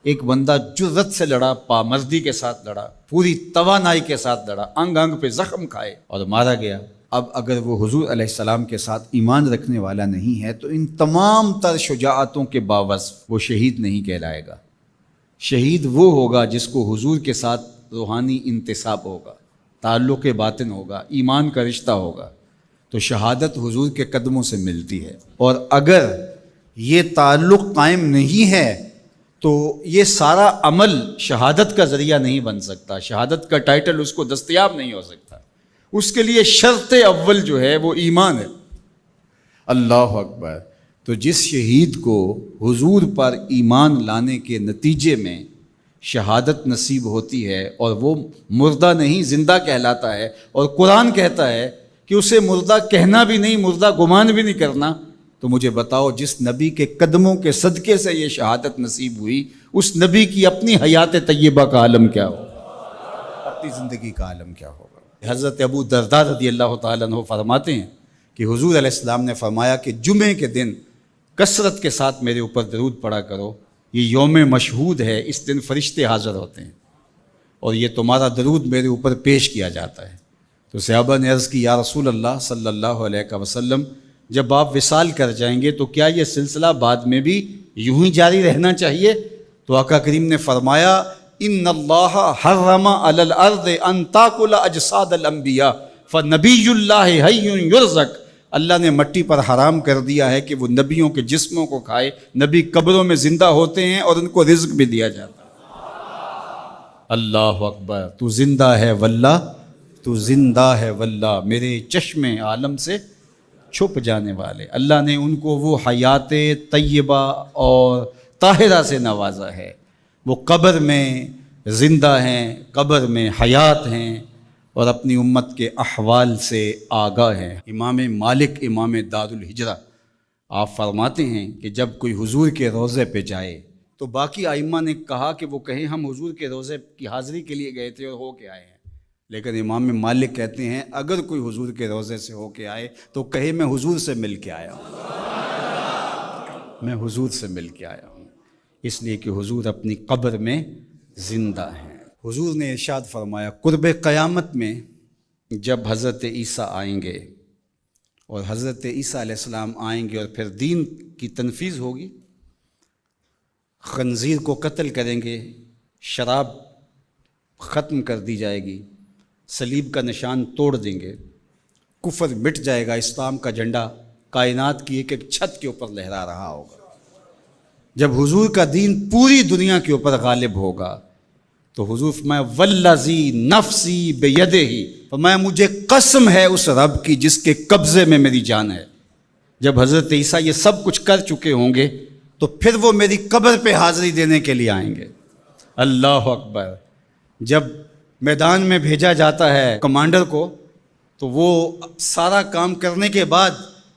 ایک بندہ جرت سے لڑا، پامردی کے ساتھ لڑا، پوری توانائی کے ساتھ لڑا، انگ انگ پہ زخم کھائے اور مارا گیا۔ اب اگر وہ حضور علیہ السلام کے ساتھ ایمان رکھنے والا نہیں ہے تو ان تمام تر شجاعتوں کے باوجود وہ شہید نہیں کہلائے گا۔ شہید وہ ہوگا جس کو حضور کے ساتھ روحانی انتساب ہوگا، تعلق باطن ہوگا، ایمان کا رشتہ ہوگا، تو شہادت حضور کے قدموں سے ملتی ہے۔ اور اگر یہ تعلق قائم نہیں ہے تو یہ سارا عمل شہادت کا ذریعہ نہیں بن سکتا، شہادت کا ٹائٹل اس کو دستیاب نہیں ہو سکتا۔ اس کے لیے شرط اول جو ہے وہ ایمان ہے۔ اللہ اکبر۔ تو جس شہید کو حضور پر ایمان لانے کے نتیجے میں شہادت نصیب ہوتی ہے اور وہ مردہ نہیں زندہ کہلاتا ہے، اور قرآن کہتا ہے کہ اسے مردہ کہنا بھی نہیں، مردہ گمان بھی نہیں کرنا، تو مجھے بتاؤ جس نبی کے قدموں کے صدقے سے یہ شہادت نصیب ہوئی، اس نبی کی اپنی حیات طیبہ کا عالم کیا ہوگا، اپنی زندگی کا عالم کیا ہوگا۔ حضرت ابو درداء رضی اللہ تعالیٰ عنہ فرماتے ہیں کہ حضور علیہ السلام نے فرمایا کہ جمعے کے دن کثرت کے ساتھ میرے اوپر درود پڑھا کرو، یہ یوم مشہود ہے، اس دن فرشتے حاضر ہوتے ہیں اور یہ تمہارا درود میرے اوپر پیش کیا جاتا ہے۔ تو صحابہ نے عرض کی، یا رسول اللہ صلی اللہ علیہ وسلم، جب آپ وصال کر جائیں گے تو کیا یہ سلسلہ بعد میں بھی یوں ہی جاری رہنا چاہیے؟ تو آقا کریم نے فرمایا، ان اللہ حرم علی الارض ان تاکل اجساد الانبیاء فنبی اللہ حی یرزق۔ اللہ نے مٹی پر حرام کر دیا ہے کہ وہ نبیوں کے جسموں کو کھائے، نبی قبروں میں زندہ ہوتے ہیں اور ان کو رزق بھی دیا جاتا ہے۔ اللہ اکبر۔ تو زندہ ہے واللہ، تو زندہ ہے واللہ، میرے چشم عالم سے چھپ جانے والے۔ اللہ نے ان کو وہ حیات طیبہ اور طاہرہ سے نوازا ہے، وہ قبر میں زندہ ہیں، قبر میں حیات ہیں اور اپنی امت کے احوال سے آگاہ ہیں۔ امام مالک امام دار الہجرہ آپ فرماتے ہیں کہ جب کوئی حضور کے روضے پہ جائے تو باقی ائمہ نے کہا کہ وہ کہیں ہم حضور کے روضے کی حاضری کے لیے گئے تھے اور ہو کے آئے ہیں، لیکن امام مالک کہتے ہیں اگر کوئی حضور کے روضے سے ہو کے آئے تو کہے میں حضور سے مل کے آیا ہوں، میں حضور سے مل کے آیا ہوں، اس لیے کہ حضور اپنی قبر میں زندہ ہیں۔ حضور نے ارشاد فرمایا، قرب قیامت میں جب حضرت عیسیٰ آئیں گے اور حضرت عیسیٰ علیہ السلام آئیں گے اور پھر دین کی تنفیذ ہوگی، خنزیر کو قتل کریں گے، شراب ختم کر دی جائے گی، صلیب کا نشان توڑ دیں گے، کفر مٹ جائے گا، اسلام کا جھنڈا کائنات کی ایک ایک چھت کے اوپر لہرا رہا ہوگا۔ جب حضور کا دین پوری دنیا کے اوپر غالب ہوگا تو حضور فرمایا، والذی نفسی بیدہ، فرمایا مجھے قسم ہے اس رب کی جس کے قبضے میں میری جان ہے۔ جب حضرت عیسیٰ یہ سب کچھ کر چکے ہوں گے تو پھر وہ میری قبر پہ حاضری دینے کے لیے آئیں گے۔ اللہ اکبر۔ جب میدان میں بھیجا جاتا ہے کمانڈر کو تو وہ سارا کام کرنے کے بعد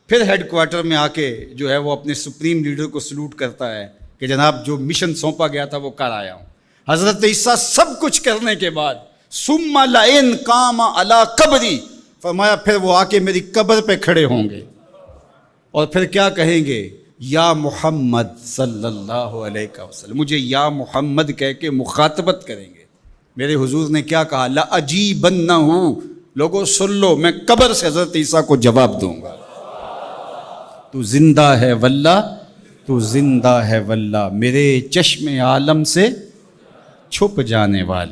پھر ہیڈ کوارٹر میں آ کے جو ہے وہ اپنے سپریم لیڈر کو سلوٹ کرتا ہے کہ جناب جو مشن سونپا گیا تھا وہ کر آیا ہوں۔ حضرت عیسیٰ سب کچھ کرنے کے بعد ثم لئن قام علی قبری، فرمایا پھر وہ آ کے میری قبر پہ کھڑے ہوں گے اور پھر کیا کہیں گے، یا محمد صلی اللہ علیہ وسلم، مجھے یا محمد کہہ کے مخاطبت کریں گے۔ میرے حضور نے کیا کہا، لَأَجِیبَنَّهُ، لوگوں سن لو، میں قبر سے حضرت عیسیٰ کو جواب دوں گا، تو زندہ ہے واللہ، تو زندہ ہے واللہ، میرے چشم عالم سے چھپ جانے والے۔